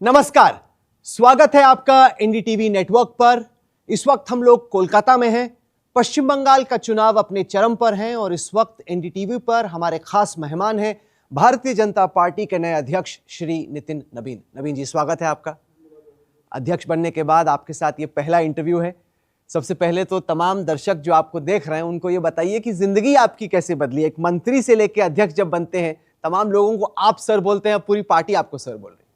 नमस्कार, स्वागत है आपका एनडीटीवी नेटवर्क पर। इस वक्त हम लोग कोलकाता में हैं। पश्चिम बंगाल का चुनाव अपने चरम पर है और इस वक्त एनडीटीवी पर हमारे खास मेहमान हैं भारतीय जनता पार्टी के नए अध्यक्ष श्री नितिन नबीन। नबीन जी, स्वागत है आपका। अध्यक्ष बनने के बाद आपके साथ ये पहला इंटरव्यू है। सबसे पहले तो तमाम दर्शक जो आपको देख रहे हैं उनको ये बताइए कि जिंदगी आपकी कैसे बदली। एक मंत्री से लेकर अध्यक्ष जब बनते हैं, तमाम लोगों को आप सर बोलते हैं, पूरी पार्टी आपको सर बोल रही है।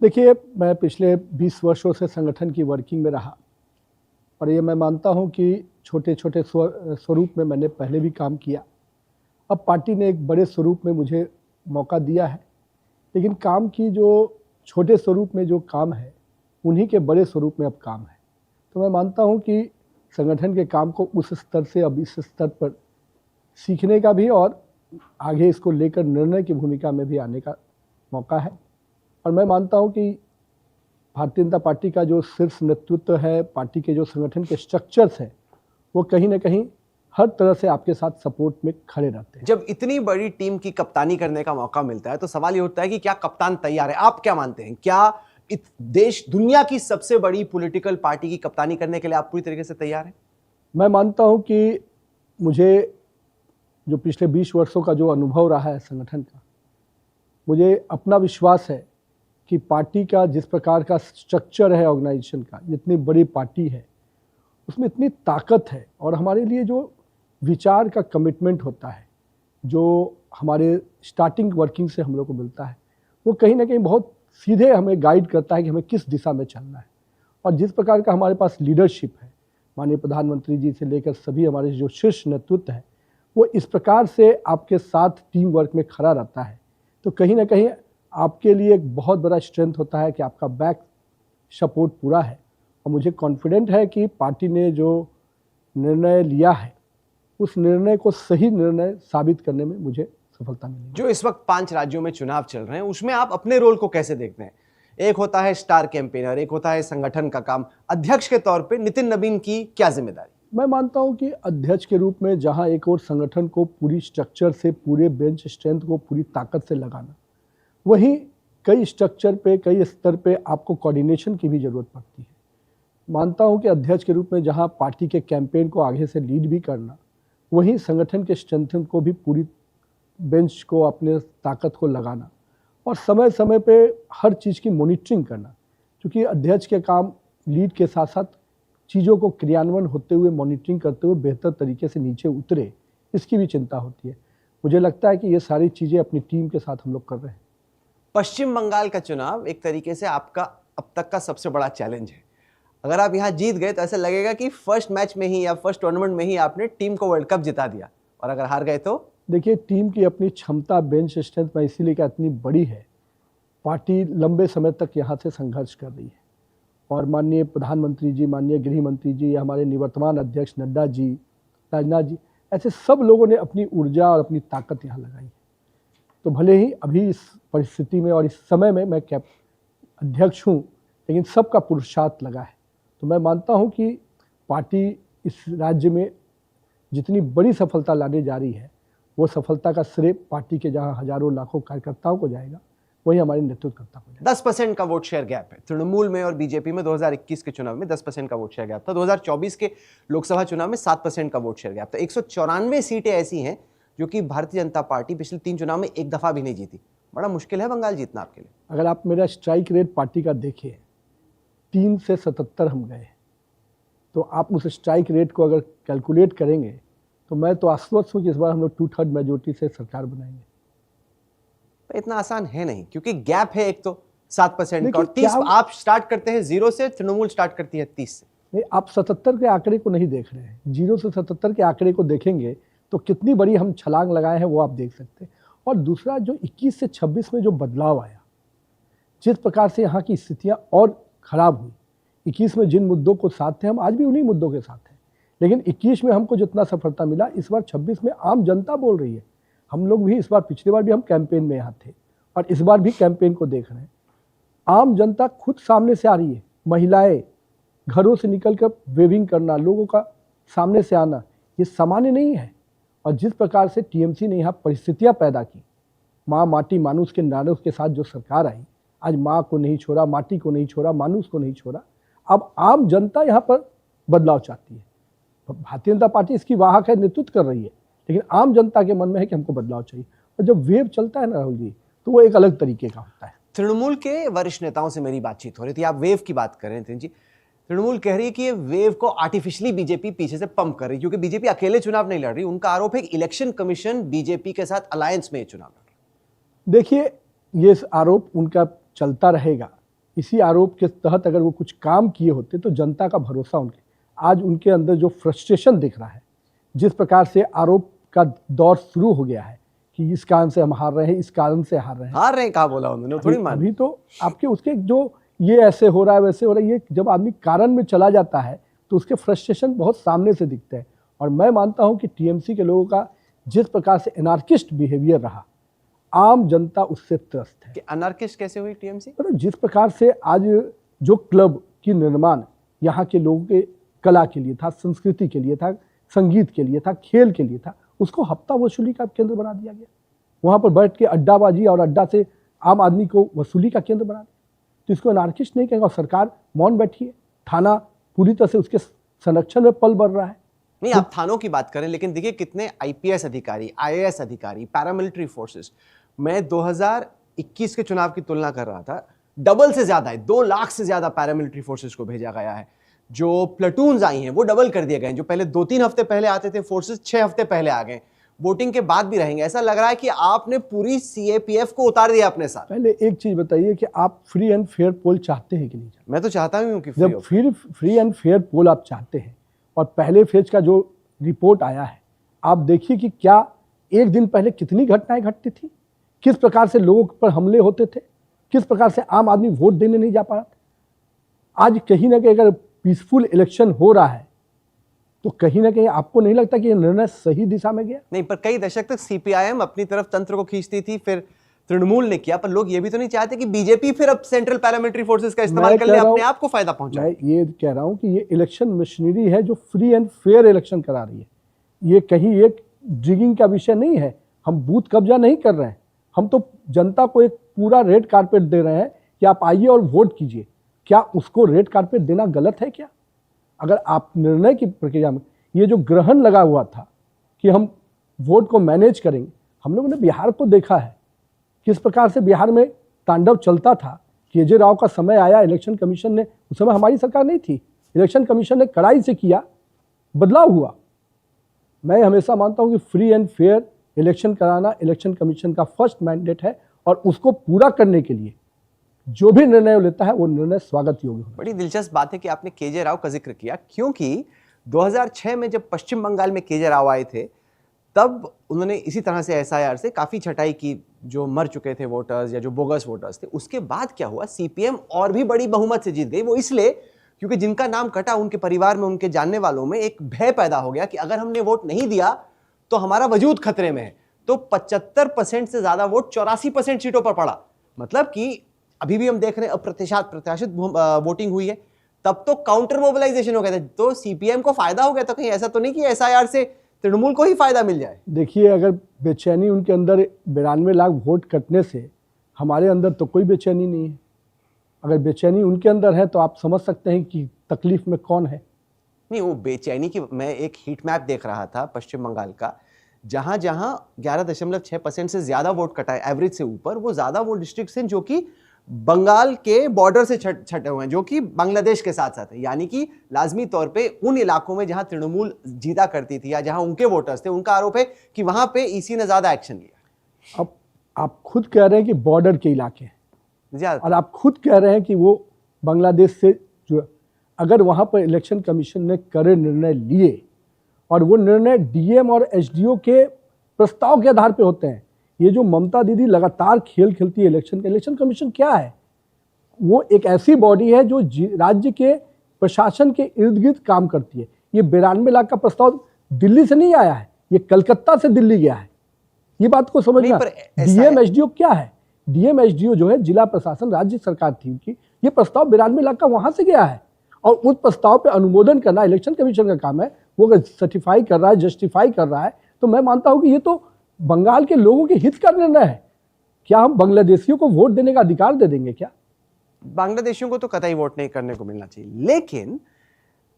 देखिए, मैं पिछले 20 वर्षों से संगठन की वर्किंग में रहा और ये मैं मानता हूं कि छोटे छोटे स्वरूप में मैंने पहले भी काम किया। अब पार्टी ने एक बड़े स्वरूप में मुझे मौका दिया है, लेकिन काम की जो छोटे स्वरूप में जो काम है उन्हीं के बड़े स्वरूप में अब काम है। तो मैं मानता हूं कि संगठन के काम को उस स्तर से अब इस स्तर पर सीखने का भी और आगे इसको लेकर निर्णय की भूमिका में भी आने का मौका है। और मैं मानता हूं कि भारतीय जनता पार्टी का जो शीर्ष नेतृत्व है, पार्टी के जो संगठन के स्ट्रक्चर्स हैं, वो कहीं ना कहीं हर तरह से आपके साथ सपोर्ट में खड़े रहते हैं। जब इतनी बड़ी टीम की कप्तानी करने का मौका मिलता है तो सवाल ये उठता है कि क्या कप्तान तैयार है? आप क्या मानते हैं, क्या देश दुनिया की सबसे बड़ी पॉलिटिकल पार्टी की कप्तानी करने के लिए आप पूरी तरीके से तैयार हैं? मैं मानता हूं कि मुझे जो पिछले 20 वर्षों का जो अनुभव रहा है संगठन का, मुझे अपना विश्वास है कि पार्टी का जिस प्रकार का स्ट्रक्चर है ऑर्गेनाइजेशन का, जितनी बड़ी पार्टी है उसमें इतनी ताकत है और हमारे लिए जो विचार का कमिटमेंट होता है, जो हमारे स्टार्टिंग वर्किंग से हम लोग को मिलता है, वो कहीं ना कहीं बहुत सीधे हमें गाइड करता है कि हमें किस दिशा में चलना है। और जिस प्रकार का हमारे पास लीडरशिप है, माननीय प्रधानमंत्री जी से लेकर सभी हमारे जो शीर्ष नेतृत्व है, वो इस प्रकार से आपके साथ टीम वर्क में खड़ा रहता है, तो कहीं ना कहीं आपके लिए एक बहुत बड़ा स्ट्रेंथ होता है कि आपका बैक सपोर्ट पूरा है। और मुझे कॉन्फिडेंट है कि पार्टी ने जो निर्णय लिया है उस निर्णय को सही निर्णय साबित करने में मुझे सफलता मिलेगी। जो इस वक्त 5 राज्यों में चुनाव चल रहे हैं, उसमें आप अपने रोल को कैसे देखते हैं? एक होता है स्टार कैंपेनर, एक होता है संगठन का काम। अध्यक्ष के तौर पे नितिन नबीन की क्या जिम्मेदारी? मैं मानता हूं कि अध्यक्ष के रूप में जहां एक और संगठन को पूरी स्ट्रक्चर से, पूरे बेंच स्ट्रेंथ को पूरी ताकत से लगाना, वहीं कई स्ट्रक्चर पे, कई स्तर पे आपको कोऑर्डिनेशन की भी ज़रूरत पड़ती है। मानता हूं कि अध्यक्ष के रूप में जहां पार्टी के कैंपेन को आगे से लीड भी करना, वहीं संगठन के स्ट्रेंथ को भी, पूरी बेंच को, अपने ताकत को लगाना और समय समय पे हर चीज़ की मॉनिटरिंग करना, क्योंकि अध्यक्ष के काम लीड के साथ साथ चीज़ों को क्रियान्वयन होते हुए, मॉनिटरिंग करते हुए बेहतर तरीके से नीचे उतरे, इसकी भी चिंता होती है। मुझे लगता है कि ये सारी चीज़ें अपनी टीम के साथ हम लोग कर रहे हैं। पश्चिम बंगाल का चुनाव एक तरीके से आपका अब तक का सबसे बड़ा चैलेंज है। अगर आप यहाँ जीत गए तो ऐसा लगेगा कि फर्स्ट मैच में ही या फर्स्ट टूर्नामेंट में ही आपने टीम को वर्ल्ड कप जिता दिया, और अगर हार गए तो? देखिए, टीम की अपनी क्षमता, बेंच स्ट्रेंथ में इसीलिए क्या इतनी बड़ी है, पार्टी लंबे समय तक यहाँ से संघर्ष कर रही है और माननीय प्रधानमंत्री जी, माननीय गृह मंत्री जी, हमारे निवर्तमान अध्यक्ष नड्डा जी, राजनाथ जी, ऐसे सब लोगों ने अपनी ऊर्जा और अपनी ताकत यहाँ लगाई है। तो भले ही अभी इस परिस्थिति में और इस समय में मैं अध्यक्ष हूँ, लेकिन सबका पुरुषार्थ लगा है। तो मैं मानता हूँ कि पार्टी इस राज्य में जितनी बड़ी सफलता लाने जा रही है, वो सफलता का श्रेय पार्टी के जहाँ हजारों लाखों कार्यकर्ताओं को जाएगा, वही हमारे नेतृत्वकर्ता को जाएगा। 10% का वोट शेयर गैप है तृणमूल में और बीजेपी में। 2021 के चुनाव में 10% का वोट शेयर गैप था। 2024 के लोकसभा चुनाव में 7% का वोट शेयर गैप था। 194 सीटें ऐसी हैं जो कि भारतीय जनता पार्टी पिछले 3 चुनाव में एक दफा भी नहीं जीती। बड़ा मुश्किल है बंगाल जीतना आपके लिए। अगर आप मेरा स्ट्राइक रेट पार्टी का देखें, 3 से 77 हम गए, तो आप उस स्ट्राइक रेट को अगर कैलकुलेट करेंगे तो मैं तो आश्वस्त हूँ कि इस बार हम लोग 2/3 मेजोरिटी से सरकार बनाएंगे। तो इतना आसान है नहीं, क्योंकि गैप है एक तो 7% का, और 30 आप स्टार्ट करते हैं 0 से, तृणमूल स्टार्ट करती है 30 से। नहीं, आप 77 के आंकड़े को नहीं देख रहे हैं। 0 से 77 के आंकड़े को देखेंगे तो कितनी बड़ी हम छलांग लगाए हैं वो आप देख सकते हैं। और दूसरा, जो 21 से 26 में जो बदलाव आया, जिस प्रकार से यहाँ की स्थितियाँ और ख़राब हुई, 21 में जिन मुद्दों को साथ थे, हम आज भी उन्हीं मुद्दों के साथ हैं, लेकिन 21 में हमको जितना सफलता मिला, इस बार 26 में आम जनता बोल रही है। हम लोग भी इस बार, पिछली बार भी हम कैंपेन में यहाँ थे और इस बार भी कैंपेन को देख रहे हैं। आम जनता खुद सामने से आ रही है। महिलाएं घरों से निकलकर वेविंग करना, लोगों का सामने से आना, ये सामान्य नहीं है। और जिस प्रकार से टीएमसी ने यहाँ परिस्थितियाँ पैदा की, माँ माटी मानुष के नारों के साथ जो सरकार आई, आज माँ को नहीं छोड़ा, माटी को नहीं छोड़ा, मानुष को नहीं छोड़ा। अब आम जनता यहाँ पर बदलाव चाहती है। भारतीय जनता पार्टी इसकी वाहक है, नेतृत्व कर रही है, लेकिन आम जनता के मन में है कि हमको बदलाव चाहिए। और जब वेव चलता है ना राहुल जी, तो वो एक अलग तरीके का होता है। तृणमूल के वरिष्ठ नेताओं से मेरी बातचीत हो रही थी, आप वेव की बात कर रहे थे जी। तृणमूल कह रही है कि ये वेव को आर्टिफिशियली बीजेपी पीछे से पंप कर रही है, क्योंकि बीजेपी अकेले चुनाव नहीं लड़ रही। उनका आरोप है कि इलेक्शन कमीशन बीजेपी के साथ अलायंस में चुनाव लड़ रहा है। देखिए, ये आरोप उनका चलता रहेगा। इसी आरोप के तहत अगर वो कुछ काम किए होते तो जनता का भरोसा आज उनके अंदर जो फ्रस्ट्रेशन दिख रहा है, जिस प्रकार से आरोप का दौर शुरू हो गया है कि इस कारण से हम हार रहे हैं, इस कारण से हार रहे हैं। कहा बोला उन्होंने, थोड़ी मान। अभी तो आपके उसके जो ये ऐसे हो रहा है, वैसे हो रहा है, ये जब आदमी कारण में चला जाता है तो उसके फ्रस्ट्रेशन बहुत सामने से दिखते हैं। और मैं मानता हूं कि टीएमसी के लोगों का जिस प्रकार से एनार्किस्ट बिहेवियर रहा, आम जनता उससे त्रस्त है। कि अनार्किस्ट कैसे हुई टीएमसी? जिस प्रकार से आज जो क्लब की निर्माण यहाँ के लोगों के कला के लिए था, संस्कृति के लिए था, संगीत के लिए था, खेल के लिए था, उसको हफ्ता वसूली का केंद्र बना दिया गया। वहाँ पर बैठ के अड्डाबाजी और अड्डा से आम आदमी को वसूली का केंद्र बना दिया। तो इसको अनार्किस्ट नहीं कहेंगे। और सरकार मौन बैठी है, थाना पूरी तरह से उसके संरक्षण में पल बढ़ रहा है। नहीं, आप थानों की बात करें, लेकिन देखिए कितने आईपीएस अधिकारी, आईएएस अधिकारी, पैरामिलिट्री फोर्सेस, मैं 2021 के चुनाव की तुलना कर रहा था, डबल से ज्यादा है, 2 लाख से ज्यादा पैरामिलिट्री फोर्सेस को भेजा गया है। जो प्लेटून्स आई हैं वो डबल कर दिए गए। जो पहले 2-3 हफ्ते पहले आते थे फोर्सेस, 6 हफ्ते पहले आ गए, वोटिंग के बाद भी रहेंगे। ऐसा लग रहा है कि आपने पूरी सीएपीएफ को उतार दिया अपने साथ। पहले एक चीज बताइए कि आप फ्री एंड फेयर पोल चाहते हैं कि नहीं? मैं तो चाहता हूं कि जब फ्री एंड फेयर पोल आप चाहते हैं और पहले फेज का जो रिपोर्ट आया है, आप देखिए कि क्या एक दिन पहले कितनी घटनाएं घटती थी, किस प्रकार से लोगों पर हमले होते थे, किस प्रकार से आम आदमी वोट देने नहीं जा पा रहा था। आज कहीं ना कहीं अगर पीसफुल इलेक्शन हो रहा है तो कहीं ना कहीं आपको नहीं लगता कि यह निर्णय सही दिशा में गया? नहीं, पर कई दशक तक सीपीआईएम अपनी तरफ तंत्र को खींचती थी, फिर तृणमूल ने किया। पर लोग ये भी तो नहीं चाहते कि बीजेपी फिर अब सेंट्रल पैरामिलिट्री फोर्सेस का इस्तेमाल कर ले, अपने आप को फायदा पहुंचाए। मैं ये कह रहा हूं कि ये इलेक्शन मशीनरी है जो फ्री एंड फेयर इलेक्शन करा रही है। ये कहीं एक जिगिंग का विषय नहीं है। हम बूथ कब्जा नहीं कर रहे हैं, हम तो जनता को एक पूरा रेड कारपेट दे रहे हैं कि आप आइए और वोट कीजिए। क्या उसको रेड कारपेट देना गलत है क्या? अगर आप निर्णय की प्रक्रिया में ये जो ग्रहण लगा हुआ था कि हम वोट को मैनेज करेंगे, हम लोगों ने बिहार को देखा है किस प्रकार से बिहार में तांडव चलता था। केजे राव का समय आया, इलेक्शन कमीशन ने, उस समय हमारी सरकार नहीं थी, इलेक्शन कमीशन ने कड़ाई से किया, बदलाव हुआ। मैं हमेशा मानता हूं कि फ्री एंड फेयर इलेक्शन कराना इलेक्शन कमीशन का फर्स्ट मैंडेट है और उसको पूरा करने के लिए जो भी निर्णय लेता है वो निर्णय स्वागत योग्य है। बड़ी दिलचस्प बात है कि आपने केजे राव का जिक्र किया, क्योंकि 2006 में जब पश्चिम बंगाल में केजे राव आए थे, तब उन्होंने इसी तरह से एसआईआर से काफी छटाई की, जो मर चुके थे वोटर्स या जो बोगस वोटर्स थे। उसके बाद क्या हुआ, सीपीएम और भी बड़ी बहुमत से जीत गई। वो इसलिए क्योंकि जिनका नाम कटा, उनके परिवार में, उनके जानने वालों में एक भय पैदा हो गया कि अगर हमने वोट नहीं दिया तो हमारा वजूद खतरे में है। तो 75% से ज्यादा वोट 84% सीटों पर पड़ा। मतलब कि अभी भी हम देख रहे हैं प्रत्याशित वोटिंग हुई है, तब तो काउंटर मोबिलाइजेशन हो गया था। तो सीपीएम को फायदा हो गया। तो कहीं ऐसा तो नहीं कि एसआईआर से तृणमूल को ही फायदा मिल जाए? देखिए, अगर बेचैनी उनके अंदर 92 लाख वोट कटने से, हमारे अंदर तो कोई बेचैनी नहीं है। अगर बेचैनी उनके अंदर है तो आप समझ सकते हैं कि तकलीफ में कौन है। नहीं, वो बेचैनी की, मैं एक हीट मैप देख रहा था पश्चिम बंगाल का, जहां जहां 11.6% से ज्यादा वोट कटा है, एवरेज से ऊपर, वो ज्यादा वो डिस्ट्रिक्ट हैं जो कि बंगाल के बॉर्डर से छटे हुए हैं, जो कि बांग्लादेश के साथ साथ है। यानी कि लाजमी तौर पे उन इलाकों में जहां तृणमूल जीता करती थी या जहां उनके वोटर्स थे, उनका आरोप है कि वहां पे ईसी ने ज्यादा एक्शन लिया। अब आप खुद कह रहे हैं कि बॉर्डर के इलाके हैं और आप खुद कह रहे हैं कि वो बांग्लादेश से जो, अगर वहां पर इलेक्शन कमीशन ने कड़े निर्णय लिए और वो निर्णय डीएम और एसडीओ के प्रस्ताव के आधार पर होते हैं। ये जो ममता दीदी लगातार खेल खेलती है इलेक्शन कमीशन क्या है? वो एक ऐसी बॉडी है जो राज्य के प्रशासन के इर्द गिर्द काम करती है। ये 92 लाख का प्रस्ताव दिल्ली से नहीं आया है, ये कलकत्ता से दिल्ली गया है। ये बात को समझना। डीएम एसडीओ क्या है? डीएम एसडीओ जो है जिला प्रशासन, राज्य सरकार थी उनकी, ये प्रस्ताव 92 लाख का वहां से गया है और उस प्रस्ताव पे अनुमोदन करना इलेक्शन कमीशन का काम है। वो अगर सर्टिफाई कर रहा है, जस्टिफाई कर रहा है, तो मैं मानता हूं कि ये तो बंगाल के लोगों के हित का निर्णय है। क्या हम बांग्लादेशियों को वोट देने का अधिकार दे देंगे क्या? बांग्लादेशियों को तो कतई वोट नहीं करने को मिलना चाहिए, लेकिन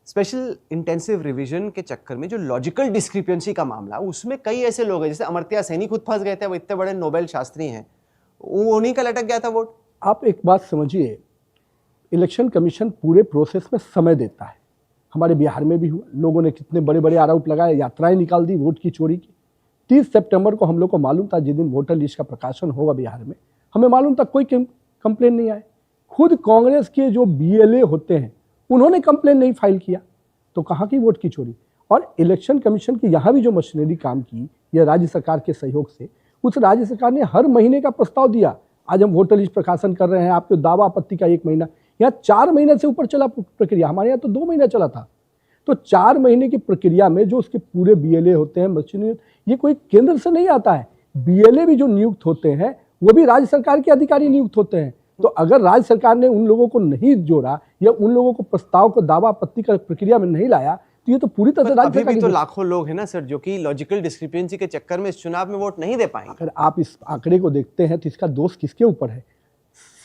स्पेशल इंटेंसिव रिवीजन के चक्कर में जो लॉजिकल डिस्क्रिपेंसी का मामला, उसमें कई ऐसे लोग हैं, जैसे अमर्त्य सेन खुद फंस गए थे, वो इतने बड़े नोबेल शास्त्री हैं, उन्हीं का लटक गया था वोट। आप एक बात समझिए, इलेक्शन कमीशन पूरे प्रोसेस में समय देता है। हमारे बिहार में भी हुआ, लोगों ने कितने बड़े बड़े आरोप लगाए, यात्राएं निकाल दी वोट की चोरी की। 30 सितंबर को हम लोग को मालूम था, जिस दिन वोटर लिस्ट का प्रकाशन होगा बिहार में, हमें मालूम था कोई कंप्लेन नहीं आए। खुद कांग्रेस के जो बीएलए होते हैं उन्होंने कंप्लेन नहीं फाइल किया, तो कहाँ की वोट की चोरी। और इलेक्शन कमीशन की यहाँ भी जो मशीनरी काम की, यह राज्य सरकार के सहयोग से, उस राज्य सरकार ने हर महीने का प्रस्ताव दिया। आज हम वोटर लिस्ट प्रकाशन कर रहे हैं, आपके दावा आपत्ति का 1 महीना, यहाँ 4 महीने से ऊपर चला प्रक्रिया, हमारे यहाँ तो 2 महीना चला था। तो 4 महीने की प्रक्रिया में जो उसके पूरे बीएलए होते हैं, मशीनरी, ये कोई केंद्र से नहीं आता है। बीएलए भी जो नियुक्त होते हैं वो भी राज्य सरकार के अधिकारी नियुक्त होते हैं। तो अगर राज्य सरकार ने उन लोगों को नहीं जोड़ा या उन लोगों को प्रस्ताव को दावा आपत्ति का प्रक्रिया में नहीं लाया, तो ये तो पूरी तरह से राज्य सरकार। अभी भी तो लाखों लोग हैं ना सर, जो कि लॉजिकल डिस्क्रिपेंसी के चक्कर में इस चुनाव में वोट नहीं दे पाएंगे। अगर आप इस आंकड़े को देखते हैं तो इसका दोष किसके ऊपर है?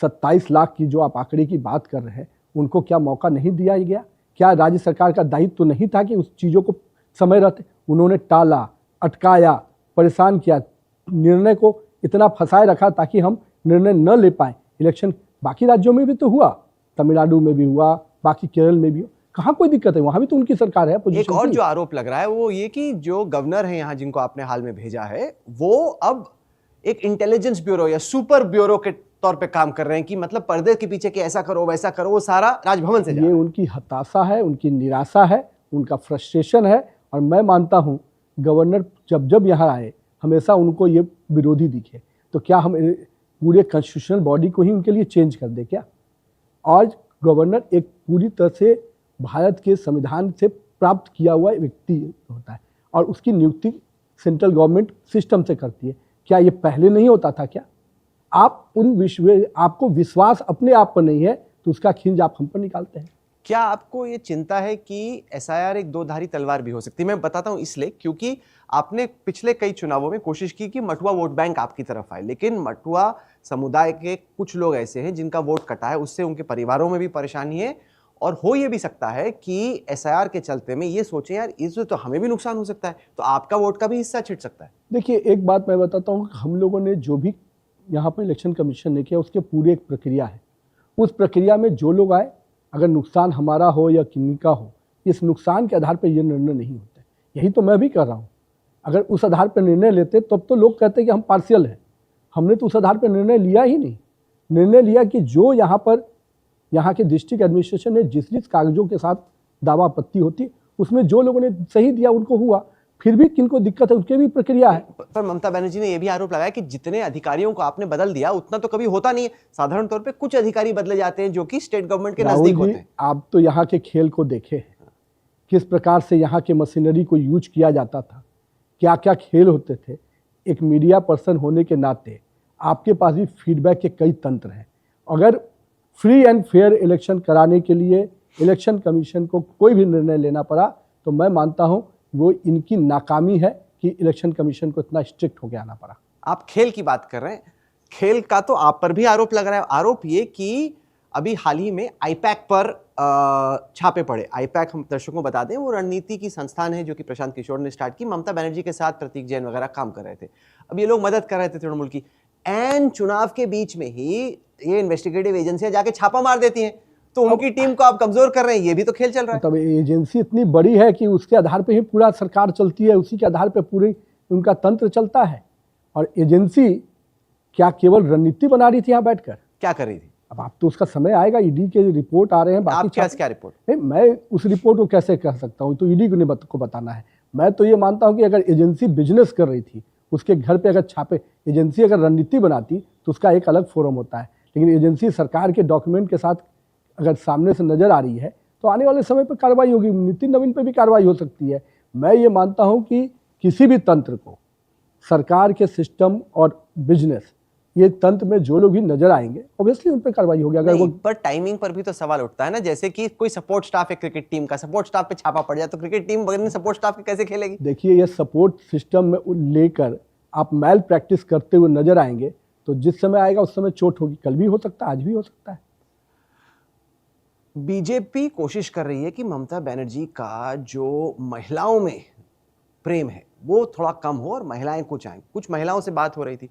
27 लाख की जो आप आंकड़े की बात कर रहे हैं, उनको क्या मौका नहीं दिया गया? क्या राज्य सरकार का दायित्व तो नहीं था कि उस चीज़ों को समय रहते? उन्होंने टाला, अटकाया, परेशान किया, निर्णय को इतना फंसाए रखा ताकि हम निर्णय न ले पाए। इलेक्शन बाकी राज्यों में भी तो हुआ, तमिलनाडु में भी हुआ, बाकी केरल में भी हुआ, कहाँ कोई दिक्कत है? वहाँ भी तो उनकी सरकार है। एक और जो आरोप लग रहा है वो ये कि जो गवर्नर है यहाँ, जिनको आपने हाल में भेजा है, वो अब एक इंटेलिजेंस ब्यूरो या सुपर ब्यूरो के तौर पे काम कर रहे हैं, कि मतलब पर्दे के पीछे कि ऐसा करो वैसा करो, वो सारा राजभवन से जा रहा है। ये उनकी हताशा है, उनकी निराशा है, उनका फ्रस्ट्रेशन है। और मैं मानता हूँ गवर्नर जब जब यहाँ आए हमेशा उनको ये विरोधी दिखे। तो क्या हम पूरे कॉन्स्टिट्यूशनल बॉडी को ही उनके लिए चेंज कर दे क्या? आज गवर्नर एक पूरी तरह से भारत के संविधान से प्राप्त किया हुआ व्यक्ति होता है और उसकी नियुक्ति सेंट्रल गवर्नमेंट सिस्टम से करती है। क्या ये पहले नहीं होता था क्या? आपको विश्वास अपने आप पर नहीं है तो उसका खिंज आप हम पर निकालते हैं। क्या आपको ये चिंता है कि एसआईआर एक 2धारी तलवार भी हो सकती है? मैं बताता हूं इसलिए क्योंकि आपने पिछले कई चुनावों में कोशिश की कि मटुआ वोट बैंक आपकी तरफ आए, लेकिन मटुआ समुदाय के कुछ लोग ऐसे हैं जिनका वोट कटा है, उससे उनके परिवारों में भी परेशानी है। और हो ये भी सकता है कि एसआईआर के चलते में ये सोचें यार इससे तो हमें भी नुकसान हो सकता है, तो आपका वोट का भी हिस्सा छिट सकता है। देखिए, एक बात मैं बताता हूँ, हम लोगों ने जो भी यहाँ पर इलेक्शन कमीशन ने किया उसके पूरी एक प्रक्रिया है। उस प्रक्रिया में जो लोग आए, अगर नुकसान हमारा हो या किन्हीं का हो, इस नुकसान के आधार पर ये निर्णय नहीं होते। यही तो मैं भी कर रहा हूँ। अगर उस आधार पर निर्णय लेते तब तो लोग कहते कि हम पार्शियल हैं। हमने तो उस आधार पर निर्णय लिया ही नहीं। निर्णय लिया कि जो यहाँ के डिस्ट्रिक्ट एडमिनिस्ट्रेशन ने जिस कागजों के साथ दावा आपत्ति होती उसमें जो लोगों ने सही दिया उनको हुआ। फिर भी किनको दिक्कत है उसके भी प्रक्रिया है। पर ममता बनर्जी ने यह भी आरोप लगाया कि जितने अधिकारियों को आपने बदल दिया उतना तो कभी होता नहीं है। साधारण तौर पे कुछ अधिकारी बदले जाते हैं जो कि स्टेट गवर्नमेंट के नजदीक होते हैं। आप तो यहाँ के खेल को देखे हैं, किस प्रकार से यहाँ के मशीनरी को यूज किया जाता था, क्या क्या खेल होते थे। एक मीडिया पर्सन होने के नाते आपके पास भी फीडबैक के कई तंत्र हैं। अगर फ्री एंड फेयर इलेक्शन कराने के लिए इलेक्शन कमीशन को कोई भी निर्णय लेना पड़ा तो मैं मानता हूं वो इनकी नाकामी है कि इलेक्शन कमीशन को इतना स्ट्रिक्ट होकर आना पड़ा। आप खेल की बात कर रहे हैं, खेल का तो आप पर भी आरोप लग रहा है। आरोप ये कि अभी हाल ही में आईपैक पर छापे पड़े। आईपैक हम दर्शकों को बता दें, वो रणनीति की संस्थान है जो कि प्रशांत किशोर ने स्टार्ट की। ममता बनर्जी के साथ प्रतीक जैन वगैरह काम कर रहे थे। अब ये लोग मदद कर रहे थे तृणमूल की। एन चुनाव के बीच में ही ये इन्वेस्टिगेटिव एजेंसियां जाके छापा मार देती हैं, तो उनकी टीम को आप कमजोर कर रहे हैं। ये भी तो खेल चल रहा है। तब एजेंसी इतनी बड़ी है कि उसके आधार पे ही पूरा सरकार चलती है, उसी के आधार पे पूरी उनका तंत्र चलता है। और एजेंसी क्या केवल रणनीति बना रही थी यहाँ बैठकर? क्या कर रही थी? अब आप तो उसका समय आएगा, ईडी के रिपोर्ट आ रहे हैं। बाकी क्या रिपोर्ट? मैं उस रिपोर्ट को कैसे कह सकता हूँ, तो ईडी को बताना है। मैं तो ये मानता हूँ कि अगर एजेंसी बिजनेस कर रही थी, उसके घर पे अगर छापे, एजेंसी अगर रणनीति बनाती तो उसका एक अलग फोरम होता है। लेकिन एजेंसी सरकार के डॉक्यूमेंट के साथ अगर सामने से नजर आ रही है तो आने वाले समय पर कार्रवाई होगी। नितिन नवीन पे भी कार्रवाई हो सकती है। मैं ये मानता हूं कि किसी भी तंत्र को, सरकार के सिस्टम और बिजनेस, ये तंत्र में जो लोग भी नजर आएंगे ऑब्वियसली उन पर कार्रवाई होगी। अगर वो पर टाइमिंग पर भी तो सवाल उठता है ना, जैसे कि कोई सपोर्ट स्टाफ है क्रिकेट टीम का, सपोर्ट स्टाफ पे छापा पड़ जाए तो क्रिकेट टीम बगैर सपोर्ट स्टाफ के कैसे खेलेगी? देखिए, ये सपोर्ट सिस्टम में लेकर आप मैल प्रैक्टिस करते हुए नजर आएंगे तो जिस समय आएगा उस समय चोट होगी, कल भी हो सकता है, आज भी हो सकता है। बीजेपी कोशिश कर रही है कि ममता बनर्जी का जो महिलाओं में प्रेम है वो थोड़ा कम हो और महिलाएं कुछ आए। कुछ महिलाओं से बात हो रही थी,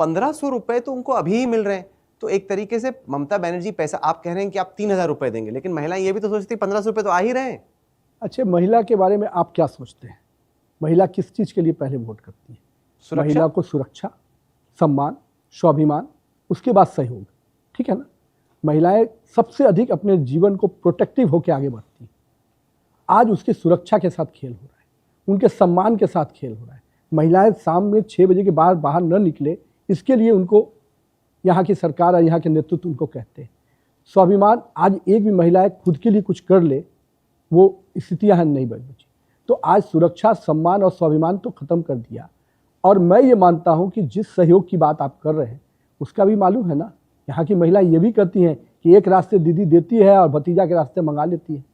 1500 रुपए तो उनको अभी ही मिल रहे हैं। तो एक तरीके से ममता बनर्जी पैसा, आप कह रहे हैं कि आप 3000 रुपए देंगे, लेकिन महिलाएं ये भी तो सोचती 1500 रुपए तो आ ही रहे हैं। अच्छा, महिला के बारे में आप क्या सोचते हैं? महिला किस चीज के लिए पहले वोट करती है? महिला को सुरक्षा, सम्मान, स्वाभिमान, उसके बाद सहयोग, ठीक है ना। महिलाएं सबसे अधिक अपने जीवन को प्रोटेक्टिव होकर आगे बढ़ती हैं। आज उसकी सुरक्षा के साथ खेल हो रहा है, उनके सम्मान के साथ खेल हो रहा है। महिलाएं शाम में 6 बजे के बाद बाहर न निकले, इसके लिए उनको यहाँ की सरकार और यहाँ के नेतृत्व उनको कहते हैं। स्वाभिमान, आज एक भी महिला खुद के लिए कुछ कर ले, वो स्थितियाँ नहीं बची। तो आज सुरक्षा, सम्मान और स्वाभिमान तो खत्म कर दिया। और मैं ये मानता हूँ कि जिस सहयोग की बात आप कर रहे हैं उसका भी मालूम है ना, यहाँ की महिलाएं ये भी कहती हैं कि एक रास्ते दीदी देती है और भतीजा के रास्ते मंगा लेती है।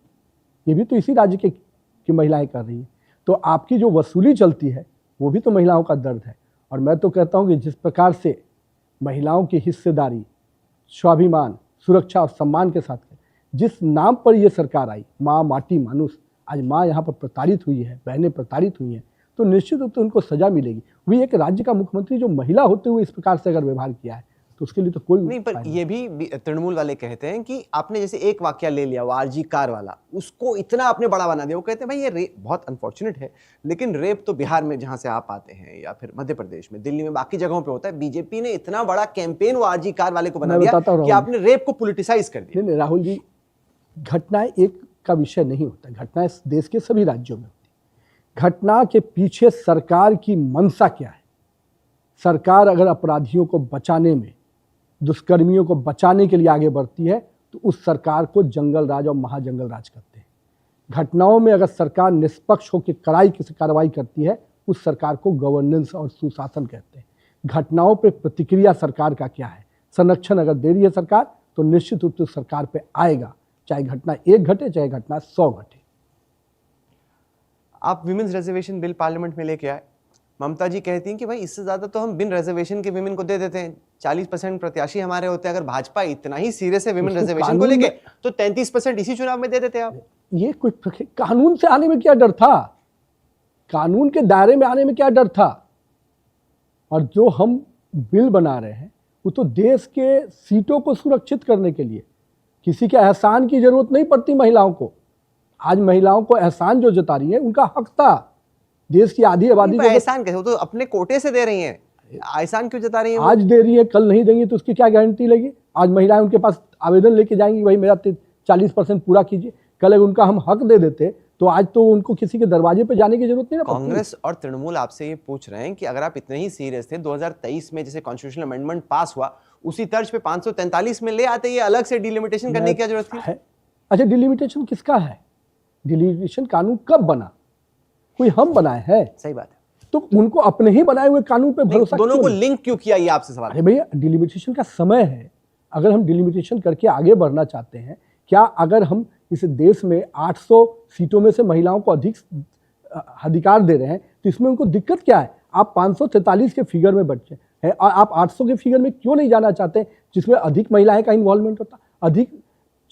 ये भी तो इसी राज्य की महिलाएं कर रही हैं। तो आपकी जो वसूली चलती है वो भी तो महिलाओं का दर्द है। और मैं तो कहता हूँ कि जिस प्रकार से महिलाओं की हिस्सेदारी, स्वाभिमान, सुरक्षा और सम्मान के साथ जिस नाम पर ये सरकार आई, माँ माटी मानुष, आज माँ यहाँ पर प्रताड़ित हुई है, बहनें प्रताड़ित हुई हैं, तो निश्चित रूप से उनको सजा मिलेगी। वही एक राज्य का मुख्यमंत्री जो महिला होते हुए इस प्रकार से अगर व्यवहार किया है तो उसके लिए तो कोई नहीं। पर ये भी तृणमूल वाले कहते हैं कि आपने जैसे एक वाकया ले लिया, वो आरजी कार वाला, उसको इतना आपने बड़ा बना दिया। वो कहते हैं भाई ये रेप बहुत अनफॉर्चुनेट है, लेकिन रेप तो बिहार में जहां से आप आते हैं या फिर मध्य प्रदेश में, दिल्ली में, बाकी जगहों पे होता है। बीजेपी ने इतना बड़ा कैंपेन वो आरजी कार वाले को बना दिया कि आपने रेप को पॉलिटिसाइज कर दिया। नहीं राहुल जी, घटनाएं एक का विषय नहीं होता, घटनाएं देश के सभी राज्यों में होती। घटना के पीछे सरकार की मंशा क्या है? सरकार अगर अपराधियों को बचाने में, दुष्कर्मियों को बचाने के लिए आगे बढ़ती है तो उस सरकार को जंगल राज और महाजंगल राज कहते हैं। घटनाओं में अगर सरकार निष्पक्ष होकर कड़ाई से कार्रवाई करती है उस सरकार को गवर्नेंस और सुशासन कहते हैं। घटनाओं पर प्रतिक्रिया सरकार का क्या है? संरक्षण अगर दे रही है सरकार तो निश्चित रूप से सरकार पे आएगा, चाहे घटना 1 घटे चाहे घटना 100 घटे। आप विमेंस रिजर्वेशन बिल पार्लियामेंट में लेके आए, ममता जी कहती हैं कि भाई इससे ज्यादा तो हम बिन रिजर्वेशन के विमेन को दे देते हैं। 40% प्रत्याशी हमारे होते हैं। अगर भाजपा इतना ही सीरियस है विमेन रिजर्वेशन को लेके तो 33% इसी चुनाव में दे देते आप। ये कोई कानून से आने में क्या डर था? कानून के दायरे में आने में क्या डर था? और जो हम बिल बना रहे हैं वो तो देश के सीटों को सुरक्षित करने के लिए, किसी के एहसान की जरूरत नहीं पड़ती महिलाओं को। आज महिलाओं को एहसान जो जता रही है उनका हक था। देश की आधी आबादी को एहसान कैसे? वो तो अपने कोटे से दे रही हैं, एहसान क्यों जता रही हैं? आज दे रही है, कल नहीं देंगी तो उसकी क्या गारंटी लगी? आज महिलाएं उनके पास आवेदन लेके जाएंगी, भाई मेरा 40% पूरा कीजिए। कल अगर उनका हम हक दे देते तो आज तो उनको किसी के दरवाजे पे जाने की जरूरत नहीं। कांग्रेस और तृणमूल आपसे ये पूछ रहे हैं कि अगर आप इतने ही सीरियस थे, 2023 में जैसे कॉन्स्टिट्यूशनल अमेंडमेंट पास हुआ उसी तर्ज पे 543 में ले आते, ये अलग से डिलिमिटेशन करने की जरूरत थी? अच्छा, डिलिमिटेशन किसका है? डिलिमिटेशन कानून कब बना? कोई हम बनाए हैं? सही बात है। तो उनको अपने ही बनाए हुए कानून पे भरोसा, दोनों को लिंक क्यों किया, ये आपसे सवाल है। भैया, डिलिमिटेशन का समय है। अगर हम डिलिमिटेशन करके आगे बढ़ना चाहते हैं, क्या अगर हम इस देश में 800 सीटों में से महिलाओं को अधिक अधिकार दे रहे हैं तो इसमें उनको दिक्कत क्या है? आप 543 के फिगर में बच्चे हैं और आप 800 के फिगर में क्यों नहीं जाना चाहते जिसमें अधिक महिलाएं का इन्वॉल्वमेंट होता? अधिक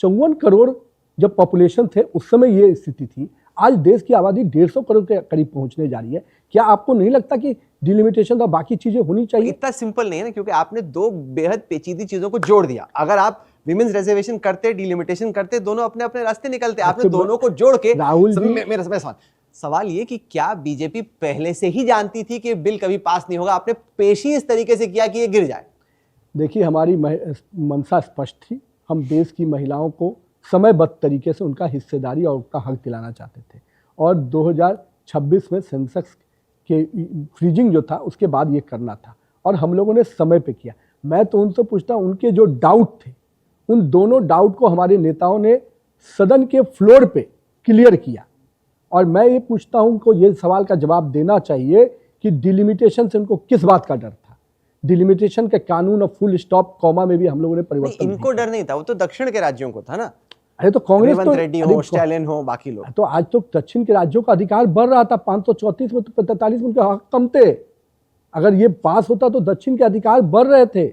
54 करोड़ जब पॉपुलेशन थे उस समय ये स्थिति थी। आज देश की आबादी 150 करोड़ के करीब पहुंचने जा रही है। क्या आपको नहीं लगता कि डिलिमिटेशन का बाकी चीजें होनी चाहिए? इतना सिंपल नहीं है ना, क्योंकि आपने दो बेहद पेचीदी चीजों को जोड़ दिया। अगर आप विमेंस रिजर्वेशन करते, डिलिमिटेशन करते, दोनों अपने अपने रास्ते निकलते। आपने दोनों को जोड़ के, राहुल मेरा सवाल ये कि क्या बीजेपी पहले से ही जानती थी कि बिल कभी पास नहीं होगा? आपने पेश ही इस तरीके से किया कि ये गिर जाए। देखिए, हमारी मंशा स्पष्ट थी। हम देश की महिलाओं को समयबद्ध तरीके से उनका हिस्सेदारी और उनका हक दिलाना चाहते थे। और 2026 में सेंसेक्स के फ्रीजिंग जो था उसके बाद ये करना था और हम लोगों ने समय पे किया। मैं तो उनसे पूछता हूँ, उनके जो डाउट थे उन दोनों डाउट को हमारे नेताओं ने सदन के फ्लोर पे क्लियर किया। और मैं ये पूछता हूँ उनको ये सवाल का जवाब देना चाहिए कि डिलिमिटेशन से उनको किस बात का डर था? डिलिमिटेशन के कानून और फुल स्टॉप कॉमा में भी हम लोगों ने परिवर्तन। इनको डर नहीं था, वो तो दक्षिण के राज्यों को था ना। अरे तो कांग्रेस तो रेड्डी हो, स्टालिन हो, बाकी लोग तो आज तो दक्षिण के राज्यों का अधिकार बढ़ रहा था। 534 में तो 45 में उनके हक कम थे। अगर ये पास होता तो दक्षिण के अधिकार बढ़ रहे थे।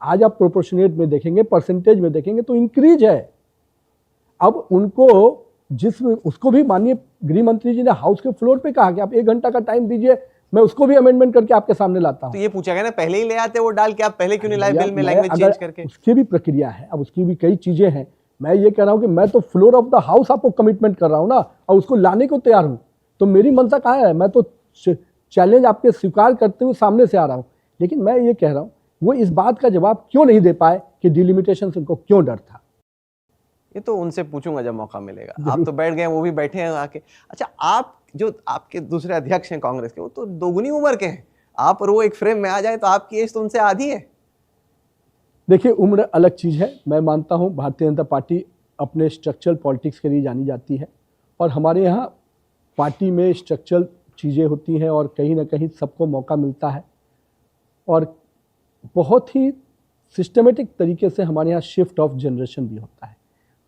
आज आप प्रोपोर्शनेट में देखेंगे, परसेंटेज में देखेंगे तो इंक्रीज है। अब उनको उसको भी माननीय गृह मंत्री जी ने हाउस के फ्लोर पे कहा कि आप 1 घंटा का टाइम दीजिए, मैं उसको भी अमेंडमेंट करके आपके सामने लाता हूं। तो ये पूछा गया ना, पहले ही ले आते वो डाल के, आप पहले क्यों नहीं लाए बिल में लैंग्वेज चेंज करके? उसकी भी प्रक्रिया है, अब उसकी भी कई चीजें हैं। मैं ये कह रहा हूं कि मैं तो फ्लोर ऑफ द हाउस आपको कमिटमेंट कर रहा हूं ना, और उसको लाने को तैयार हूं। तो मेरी मंशा कहाँ है? मैं तो चैलेंज आपके स्वीकार करते हुए सामने से आ रहा हूं। लेकिन मैं ये कह रहा हूं, वो इस बात का जवाब क्यों नहीं दे पाए कि डिलिमिटेशन से उनको क्यों डर था? ये तो उनसे पूछूंगा जब मौका मिलेगा। आप तो बैठ गए, वो भी बैठे हैं आके। अच्छा, आप जो आपके दूसरे अध्यक्ष हैं कांग्रेस के, वो तो दोगुनी उम्र के हैं। आप और वो एक फ्रेम में आ जाए तो आपकी एज तो उनसे आधी है। देखिए, उम्र अलग चीज है। मैं मानता हूं भारतीय जनता पार्टी अपने स्ट्रक्चरल पॉलिटिक्स के लिए जानी जाती है, और हमारे यहाँ पार्टी में स्ट्रक्चरल चीज़ें होती हैं और कहीं ना कहीं सबको मौका मिलता है, और बहुत ही सिस्टमेटिक तरीके से हमारे यहाँ शिफ्ट ऑफ जनरेशन भी होता है।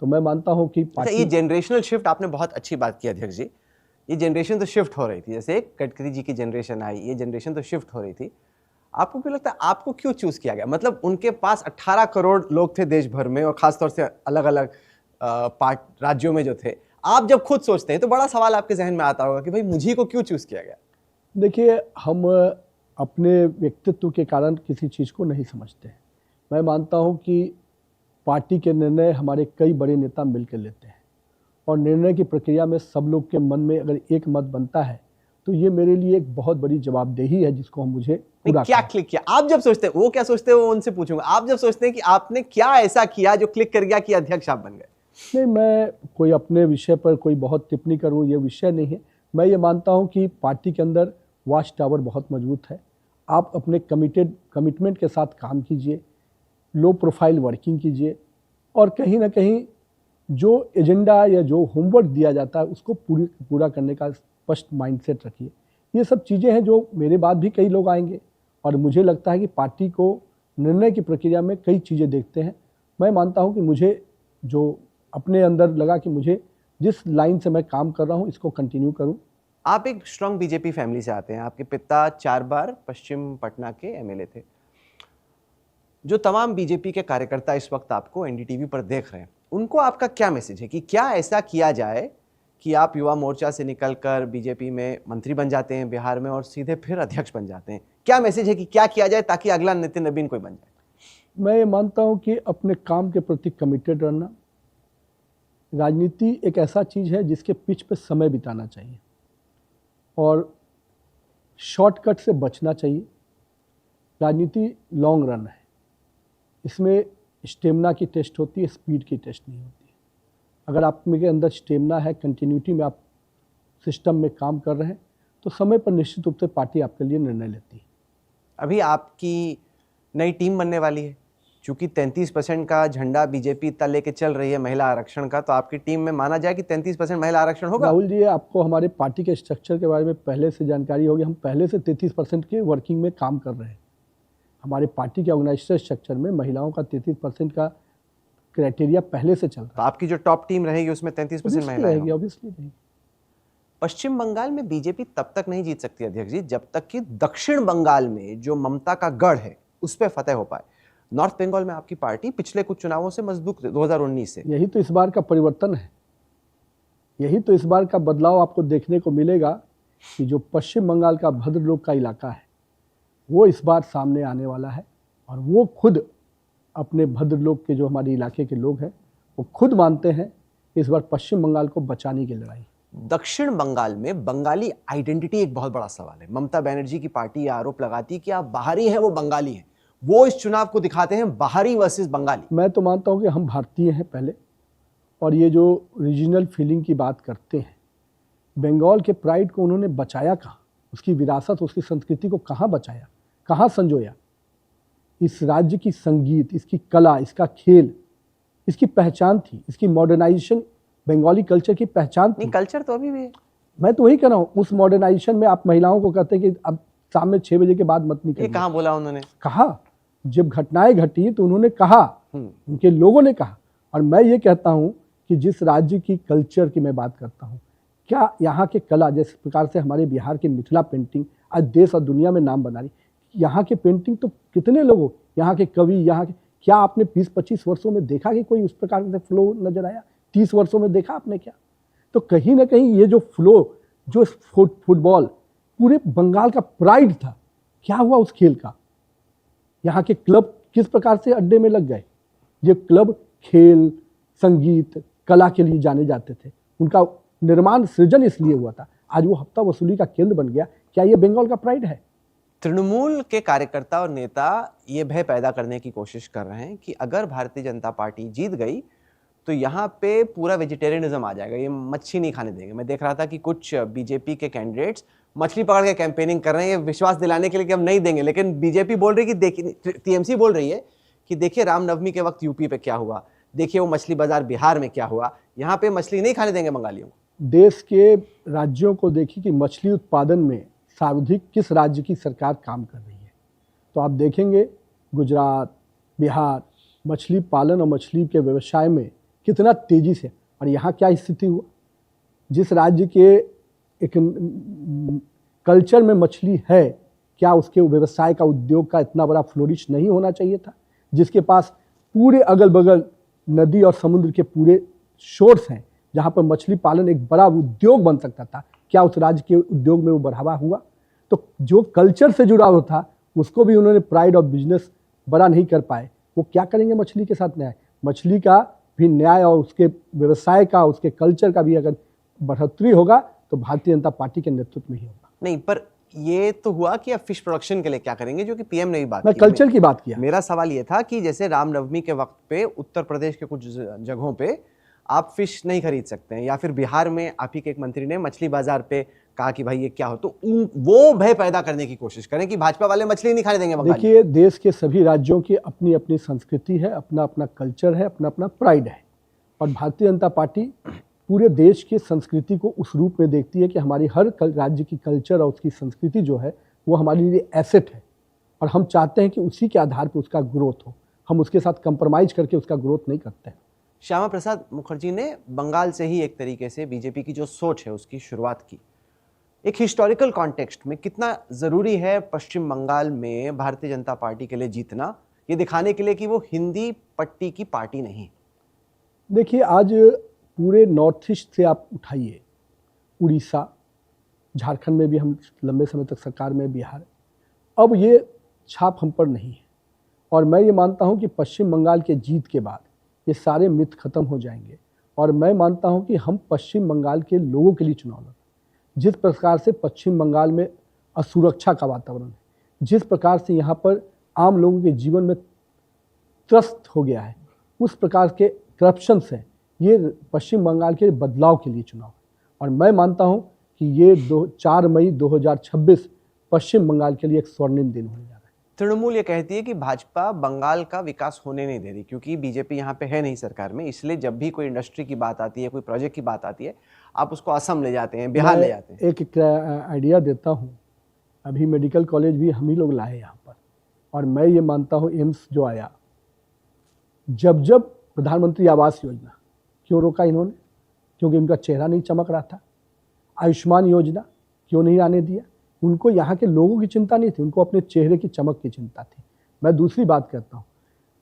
तो मैं मानता हूँ कि ये जनरेशनल शिफ्ट, आपने बहुत अच्छी बात की अध्यक्ष जी। ये जनरेशन तो शिफ्ट हो रही थी, जैसे गडकरी जी की जनरेशन आई, ये जनरेशन तो शिफ्ट हो रही थी। आपको क्यों लगता है, आपको क्यों चूज किया गया? मतलब उनके पास 18 करोड़ लोग थे देश भर में, और खासतौर से अलग अलग राज्यों में जो थे। आप जब खुद सोचते हैं तो बड़ा सवाल आपके जहन में आता होगा कि भाई मुझे को क्यों चूज किया गया? देखिए, हम अपने व्यक्तित्व के कारण किसी चीज़ को नहीं समझते हैं। मैं मानता हूँ कि पार्टी के निर्णय हमारे कई बड़े नेता मिलकर लेते हैं, और निर्णय की प्रक्रिया में सब लोग के मन में अगर एक मत बनता है तो ये मेरे लिए एक बहुत बड़ी जवाबदेही है, जिसको हम मुझे पूरा क्या क्लिक किया? आप जब सोचते हैं, वो क्या सोचते हैं वो उनसे पूछूंगा। आप जब सोचते हैं कि आपने क्या ऐसा किया जो क्लिक कर गया कि अध्यक्ष आप बन गए? नहीं, मैं कोई अपने विषय पर कोई बहुत टिप्पणी करूं, ये विषय नहीं है। मैं ये मानता हूं कि पार्टी के अंदर वॉच टावर बहुत मजबूत है। आप अपने कमिटमेंट के साथ काम कीजिए, लो प्रोफाइल वर्किंग कीजिए, और कहीं ना कहीं जो एजेंडा या जो होमवर्क दिया जाता है उसको पूरा करने का स्पष्ट माइंडसेट रखिए। ये सब चीज़ें हैं जो मेरे बाद भी कई लोग आएंगे, और मुझे लगता है कि पार्टी को निर्णय की प्रक्रिया में कई चीज़ें देखते हैं। मैं मानता हूँ कि मुझे जो अपने अंदर लगा कि मुझे जिस लाइन से मैं काम कर रहा हूँ इसको कंटिन्यू करूँ। आप एक स्ट्रॉन्ग बीजेपी फैमिली से आते हैं। आपके पिता 4 बार पश्चिम पटना के एमएलए थे। जो तमाम बीजेपी के कार्यकर्ता इस वक्त आपको एनडीटीवी पर देख रहे हैं, उनको आपका क्या मैसेज है कि क्या ऐसा किया जाए कि आप युवा मोर्चा से निकलकर बीजेपी में मंत्री बन जाते हैं बिहार में, और सीधे फिर अध्यक्ष बन जाते हैं? क्या मैसेज है कि क्या किया जाए ताकि अगला नितिन नवीन कोई बन जाए? मैं ये मानता हूँ कि अपने काम के प्रति कमिटेड रहना। राजनीति एक ऐसा चीज़ है जिसके पिच पे समय बिताना चाहिए, और शॉर्टकट से बचना चाहिए। राजनीति लॉन्ग रन है, इसमें स्टेमिना की टेस्ट होती है, स्पीड की टेस्ट नहीं होती है। अगर आप के अंदर स्टेमिना है, कंटिन्यूटी में आप सिस्टम में काम कर रहे हैं, तो समय पर निश्चित रूप से पार्टी आपके लिए निर्णय लेती है। अभी आपकी नई टीम बनने वाली है, चूंकि 33% का झंडा बीजेपी इतना लेके चल रही है महिला आरक्षण का, तो आपकी टीम में माना जाए कि 33% महिला आरक्षण होगा? राहुल जी, आपको हमारे पार्टी के स्ट्रक्चर के बारे में पहले से जानकारी होगी। हम पहले से 33% के वर्किंग में काम कर रहे हैं। हमारे पार्टी के ऑर्गेनाइजेशन स्ट्रक्चर में महिलाओं का 33% का क्राइटेरिया पहले से चल रहा है। तो आपकी जो टॉप टीम रहेगी उसमें 33% महिलाएं रहेगी, ऑब्वियसली रहेगी। पश्चिम बंगाल में बीजेपी तब तक नहीं जीत सकती अध्यक्ष जी जब तक कि दक्षिण बंगाल में जो ममता का गढ़ है उस पर फतेह हो पाए। नॉर्थ बंगाल में आपकी पार्टी पिछले कुछ चुनावों से मजबूत है, 2019 से। यही तो इस बार का परिवर्तन है, यही तो इस बार का बदलाव आपको देखने को मिलेगा कि जो पश्चिम बंगाल का भद्रलोक का इलाका है वो इस बार सामने आने वाला है, और वो खुद अपने भद्रलोक के जो हमारे इलाके के लोग हैं वो खुद मानते हैं इस बार पश्चिम बंगाल को बचाने की लड़ाई। दक्षिण बंगाल में बंगाली आइडेंटिटी एक बहुत बड़ा सवाल है। ममता बनर्जी की पार्टी यह आरोप लगाती है कि आप बाहरी हैं, वो बंगाली हैं। वो इस चुनाव को दिखाते हैं बाहरी वर्सेस बंगाली। मैं तो मानता हूं कि हम भारतीय हैं पहले, और ये जो रीजनल फीलिंग की बात करते हैं, बंगाल के प्राइड को उन्होंने बचाया कहाँ? उसकी विरासत, उसकी संस्कृति को कहाँ बचाया, कहाँ संजोया? इस राज्य की संगीत, इसकी कला, इसका खेल, इसकी पहचान थी, इसकी मॉडर्नाइजेशन बंगाली कल्चर की पहचान थी। नहीं, कल्चर तो अभी भी है। मैं तो वही कह रहा हूँ, उस मॉडर्नाइजेशन में आप महिलाओं को कहते हैं कि अब शाम में 6 बजे के बाद मत निकलिए। ये कहाँ बोला उन्होंने? कहा, जब घटनाएं घटी तो उन्होंने कहा, उनके लोगों ने कहा। और मैं ये कहता हूँ कि जिस राज्य की कल्चर की मैं बात करता हूँ, क्या यहाँ के कला, जिस प्रकार से हमारे बिहार की मिथिला पेंटिंग आज देश और दुनिया में नाम बना रही, यहाँ के पेंटिंग तो कितने लोगों, यहाँ के कवि, यहाँ के, क्या आपने 20-25 वर्षों में देखा कि कोई उस प्रकार से फ्लो नजर आया? 30 वर्षों में देखा आपने क्या? तो कहीं ना कहीं ये जो फ्लो, जो फुटबॉल पूरे बंगाल का प्राइड था, क्या हुआ उस खेल का? यहाँ के क्लब किस प्रकार से अड्डे में लग गए? ये क्लब खेल, संगीत, कला के लिए जाने जाते थे, उनका निर्माण सृजन इसलिए हुआ था, आज वो हफ्ता वसूली का केंद्र बन गया। क्या ये बंगाल का प्राइड है? तृणमूल के कार्यकर्ता और नेता ये भय पैदा करने की कोशिश कर रहे हैं कि अगर भारतीय जनता पार्टी जीत गई तो यहाँ पे पूरा वेजिटेरियनिज्म आ जाएगा, ये मच्छी नहीं खाने देंगे। मैं देख रहा था कि कुछ बीजेपी के कैंडिडेट्स मछली पकड़ के कैंपेनिंग कर रहे हैं, ये विश्वास दिलाने के लिए कि हम नहीं देंगे। लेकिन बीजेपी बोल रही है कि देखिए, टीएमसी बोल रही है कि देखिए रामनवमी के वक्त यूपी पे क्या हुआ, देखिए वो मछली बाजार बिहार में क्या हुआ, यहाँ पे मछली नहीं खाने देंगे बंगालियों को। देश के राज्यों को देखिए कि मछली उत्पादन में सर्वाधिक किस राज्य की सरकार काम कर रही है, तो आप देखेंगे गुजरात, बिहार मछली पालन और मछली के व्यवसाय में कितना तेजी से। और यहाँ क्या स्थिति हुआ? जिस राज्य के एक कल्चर में मछली है, क्या उसके व्यवसाय का, उद्योग का इतना बड़ा फ्लोरिश नहीं होना चाहिए था? जिसके पास पूरे अगल बगल नदी और समुद्र के पूरे शोर्स हैं, जहाँ पर मछली पालन एक बड़ा उद्योग बन सकता था, क्या उस राज्य के उद्योग में वो बढ़ावा हुआ? तो जो कल्चर से जुड़ा हुआ था उसको भी उन्होंने प्राइड ऑफ बिजनेस बड़ा नहीं कर पाए। वो क्या करेंगे मछली के साथ न्याय? मछली का भी न्याय और उसके व्यवसाय का, उसके कल्चर का भी अगर बढ़ोतरी होगा तो भारतीय जनता पार्टी के नेतृत्व में ही होगा। नहीं, पर ये तो हुआ कि अब फिश प्रोडक्शन के लिए क्या करेंगे, जो कि पीएम ने भी बात मैं की। कल्चर की बात किया। मेरा सवाल ये था कि जैसे रामनवमी के वक्त पे उत्तर प्रदेश के कुछ जगहों पे आप फिश नहीं खरीद सकते हैं, या फिर बिहार में आप ही के एक मंत्री ने मछली बाजार पे कहा कि भाई ये क्या हो, तो वो भय पैदा करने की कोशिश करें कि भाजपा वाले मछली नहीं खाने देंगे बंगाली। देखिए, देश के सभी राज्यों की अपनी अपनी संस्कृति है, अपना अपना कल्चर है, अपना अपना प्राइड है, और भारतीय जनता पार्टी पूरे देश की संस्कृति को उस रूप में देखती है कि हमारी हर राज्य की कल्चर और उसकी संस्कृति जो है वो हमारे लिए एसेट है, और हम चाहते हैं कि उसी के आधार पर उसका ग्रोथ हो। हम उसके साथ कंप्रोमाइज करके उसका ग्रोथ नहीं करते हैं। श्यामा प्रसाद मुखर्जी ने बंगाल से ही एक तरीके से बीजेपी की जो सोच है उसकी शुरुआत की। एक हिस्टोरिकल कॉन्टेक्स्ट में कितना ज़रूरी है पश्चिम बंगाल में भारतीय जनता पार्टी के लिए जीतना, ये दिखाने के लिए कि वो हिंदी पट्टी की पार्टी नहीं? देखिए, आज पूरे नॉर्थ ईस्ट से आप उठाइए, उड़ीसा, झारखंड में भी हम लंबे समय तक सरकार में, बिहार, अब ये छाप हम पर नहीं है। और मैं ये मानता हूँ कि पश्चिम बंगाल के जीत के बाद ये सारे मिथ खत्म हो जाएंगे, और मैं मानता हूँ कि हम पश्चिम बंगाल के लोगों के लिए चुनाव लड़ें। जिस प्रकार से पश्चिम बंगाल में असुरक्षा का वातावरण है, जिस प्रकार से यहाँ पर आम लोगों के जीवन में त्रस्त हो गया है, उस प्रकार के करप्शन से ये पश्चिम बंगाल के बदलाव के लिए चुनाव है। और मैं मानता हूँ कि ये 4 मई 2026 पश्चिम बंगाल के लिए एक स्वर्णिम दिन होने जा रहा है। तृणमूल ये कहती है कि भाजपा बंगाल का विकास होने नहीं दे रही, क्योंकि बीजेपी यहाँ पे है नहीं सरकार में, इसलिए जब भी कोई इंडस्ट्री की बात आती है, कोई प्रोजेक्ट की बात आती है, आप उसको असम ले जाते हैं, बिहार ले जाते हैं। एक आइडिया देता हूँ, अभी मेडिकल कॉलेज भी हम ही लोग लाए यहाँ पर, और मैं ये मानता हूँ एम्स जो आया, जब जब प्रधानमंत्री आवास योजना क्यों रोका इन्होंने? क्योंकि उनका चेहरा नहीं चमक रहा था। आयुष्मान योजना क्यों नहीं आने दिया? उनको यहाँ के लोगों की चिंता नहीं थी, उनको अपने चेहरे की चमक की चिंता थी। मैं दूसरी बात कहता हूँ,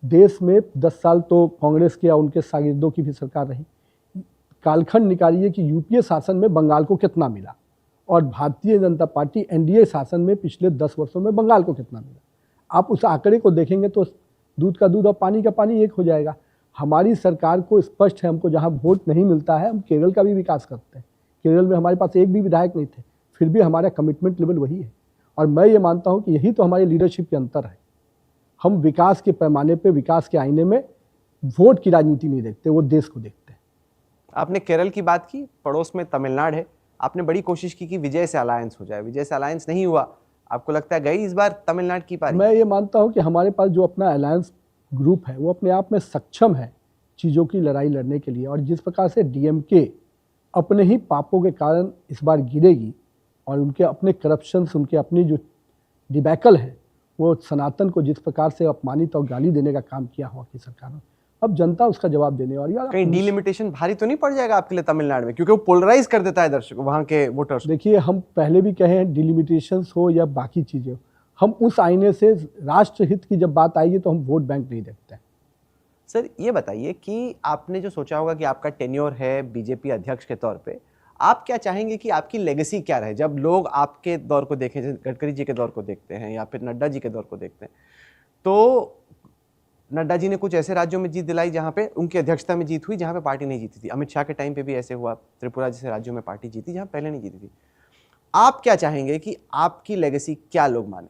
देश में 10 साल तो कांग्रेस के या उनके शागिर्दों की भी सरकार रही। कालखंड निकालिए कि यूपीए शासन में बंगाल को कितना मिला, और भारतीय जनता पार्टी एनडीए शासन में पिछले 10 वर्षों में बंगाल को कितना मिला। आप उस आंकड़े को देखेंगे तो दूध का दूध और पानी का पानी एक हो जाएगा। हमारी सरकार को स्पष्ट है, हमको जहाँ वोट नहीं मिलता है, हम केरल का भी विकास करते हैं। केरल में हमारे पास एक भी विधायक नहीं थे, फिर भी हमारा कमिटमेंट लेवल वही है। और मैं ये मानता हूँ कि यही तो हमारी लीडरशिप के अंतर है। हम विकास के पैमाने पे, विकास के आईने में वोट की राजनीति नहीं देखते, वो देश को देखते हैं। आपने केरल की बात की, पड़ोस में तमिलनाडु है। आपने बड़ी कोशिश की कि विजय से अलायंस हो जाए, विजय से अलायंस नहीं हुआ। आपको लगता है गई इस बार तमिलनाडु की पारी? मैं ये मानता हूँ कि हमारे पास जो अपना अलायंस ग्रुप है वो अपने आप में सक्षम है चीज़ों की लड़ाई लड़ने के लिए। और जिस प्रकार से डीएमके अपने ही पापों के कारण इस बार गिरेगी, और उनके अपने करप्शन से, उनके अपनी जो डिबैकल है, वो सनातन को जिस प्रकार से अपमानित और गाली देने का काम किया हुआ की सरकार ने, अब जनता उसका जवाब देने वाली है। कहीं डिलिमिटेशन भारी तो नहीं पड़ जाएगा आपके लिए तमिलनाडु में, क्योंकि वो पोलराइज कर देता है दर्शकों, वहां के वोटर्स। देखिए, हम पहले भी कहे हैं, डिलिमिटेशंस हो या बाकी चीजें हो, हम उस आईने से राष्ट्रहित की जब बात आएगी तो हम वोट बैंक नहीं देखते हैं। सर ये बताइए कि आपने जो सोचा होगा कि आपका टेन्योर है बीजेपी अध्यक्ष के तौर पे, आप क्या चाहेंगे कि आपकी लेगेसी क्या रहे? जब लोग आपके दौर को देखें, जैसे गडकरी जी के दौर को देखते हैं या फिर नड्डा जी के दौर को देखते हैं, तो नड्डा जी ने कुछ ऐसे राज्यों में जीत दिलाई जहां पे उनकी अध्यक्षता में जीत हुई, जहां पे पार्टी नहीं जीती थी। अमित शाह के टाइम पे भी ऐसे हुआ, त्रिपुरा जैसे राज्यों में पार्टी जीती जहां पहले नहीं जीती थी। आप क्या चाहेंगे कि आपकी लेगेसी क्या लोग माने?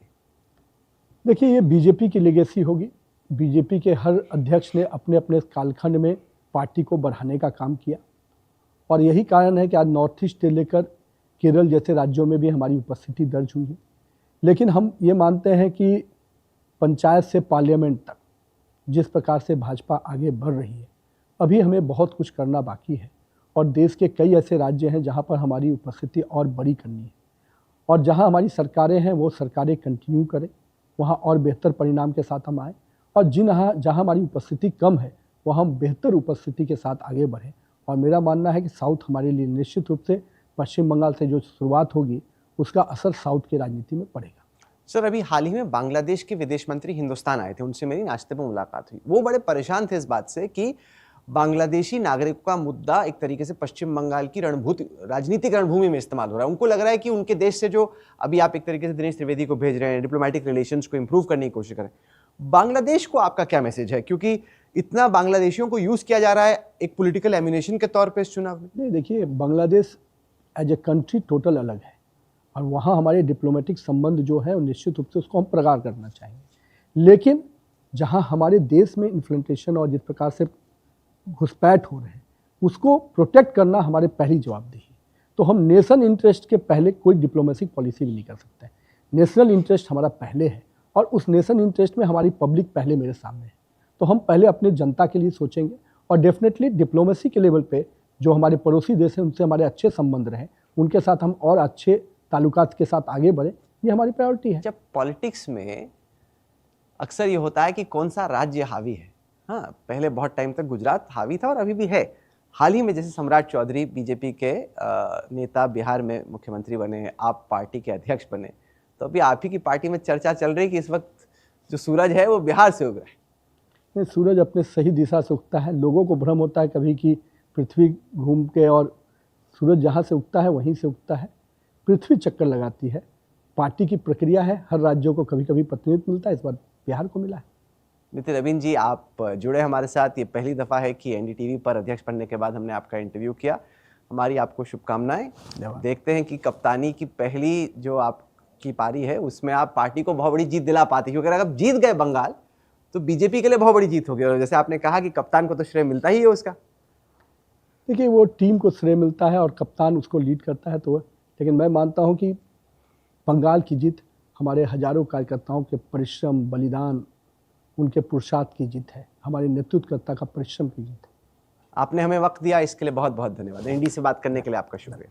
देखिए, ये बीजेपी की लेगेसी होगी। बीजेपी के हर अध्यक्ष ने अपने अपने कालखंड में पार्टी को बढ़ाने का काम किया, और यही कारण है कि आज नॉर्थ ईस्ट से लेकर केरल जैसे राज्यों में भी हमारी उपस्थिति दर्ज हुई है। लेकिन हम ये मानते हैं कि पंचायत से पार्लियामेंट तक जिस प्रकार से भाजपा आगे बढ़ रही है, अभी हमें बहुत कुछ करना बाकी है, और देश के कई ऐसे राज्य हैं जहां पर हमारी उपस्थिति और बड़ी करनी है, और जहां हमारी सरकारें हैं वो सरकारें कंटिन्यू करें, वहां और बेहतर परिणाम के साथ हम आएँ, और जहां हमारी उपस्थिति कम है वहाँ हम बेहतर उपस्थिति के साथ आगे बढ़ें। और मेरा मानना है कि साउथ हमारे लिए निश्चित रूप से पश्चिम बंगाल से जो शुरुआत होगी उसका असर साउथ की राजनीति में पड़ेगा। सर अभी हाल ही में बांग्लादेश के विदेश मंत्री हिंदुस्तान आए थे, उनसे मेरी नाश्ते पर मुलाकात हुई। वो बड़े परेशान थे इस बात से कि बांग्लादेशी नागरिकों का मुद्दा एक तरीके से पश्चिम बंगाल की राजनीतिक रणभूमि में इस्तेमाल हो रहा है। उनको लग रहा है कि उनके देश से जो अभी आप एक तरीके से दिनेश त्रिवेदी को भेज रहे हैं, डिप्लोमेटिक रिलेशंस को इंप्रूव करने की कोशिश करें, बांग्लादेश को आपका क्या मैसेज है? क्योंकि इतना बांग्लादेशियों को यूज किया जा रहा है एक पॉलिटिकल एम्यूनेशन के तौर पे इस चुनाव में। नहीं, देखिए, Bangladesh as a country total अलग है, और वहाँ हमारे डिप्लोमेटिक संबंध जो है निश्चित रूप से उसको हम प्रगाढ़ करना चाहेंगे। लेकिन जहाँ हमारे देश में इन्फ्लेंटेशन और जिस प्रकार से घुसपैठ हो रहे हैं उसको प्रोटेक्ट करना हमारे पहली जवाबदेही। तो हम नेशन इंटरेस्ट के पहले कोई डिप्लोमेटिक पॉलिसी भी नहीं कर सकते। नेशनल इंटरेस्ट हमारा पहले है, और उस नेशन इंटरेस्ट में हमारी पब्लिक पहले मेरे सामने है। तो हम पहले अपने जनता के लिए सोचेंगे, और डेफिनेटली डिप्लोमेसी के लेवल पे जो हमारे पड़ोसी देश हैं उनसे हमारे अच्छे संबंध रहें, उनके साथ हम और अच्छे ताल्लुकात के साथ आगे बढ़े, ये हमारी प्रायोरिटी है। जब पॉलिटिक्स में अक्सर ये होता है कि कौन सा राज्य हावी है, हाँ पहले बहुत टाइम तक गुजरात हावी था और अभी भी है। हाल ही में जैसे सम्राट चौधरी बीजेपी के नेता बिहार में मुख्यमंत्री बने, आप पार्टी के अध्यक्ष बने, तो अभी आप ही की पार्टी में चर्चा चल रही है कि इस वक्त जो सूरज है वो बिहार से उग रहा है। नहीं, सूरज अपने सही दिशा से उगता है। लोगों को भ्रम होता है कभी कि पृथ्वी घूम के, और सूरज जहाँ से उगता है वहीं से उगता है। पृथ्वी चक्कर लगाती है, पार्टी की प्रक्रिया है, हर राज्यों को कभी कभी प्रतिनिधित्व मिलता है, इस बार बिहार को मिला है। नितिन रवीन जी, आप जुड़े हमारे साथ, ये पहली दफ़ा है कि एनडीटीवी पर अध्यक्ष बनने के बाद हमने आपका इंटरव्यू किया। हमारी आपको शुभकामनाएं। देखते हैं कि कप्तानी की पहली जो आपकी पारी है उसमें आप पार्टी को बहुत बड़ी जीत दिला पाते, क्योंकि अगर आप जीत गए बंगाल तो बीजेपी के लिए बहुत बड़ी जीत होगी। और जैसे आपने कहा कि कप्तान को तो श्रेय मिलता ही है उसका। देखिए, वो टीम को श्रेय मिलता है और कप्तान उसको लीड करता है, तो लेकिन मैं मानता हूँ कि बंगाल की जीत हमारे हजारों कार्यकर्ताओं के परिश्रम, बलिदान, उनके पुरुषार्थ की जीत है, हमारे नेतृत्वकर्ता का परिश्रम की जीत है। आपने हमें वक्त दिया, इसके लिए बहुत बहुत धन्यवाद। एनडी से बात करने के लिए आपका शुक्रिया।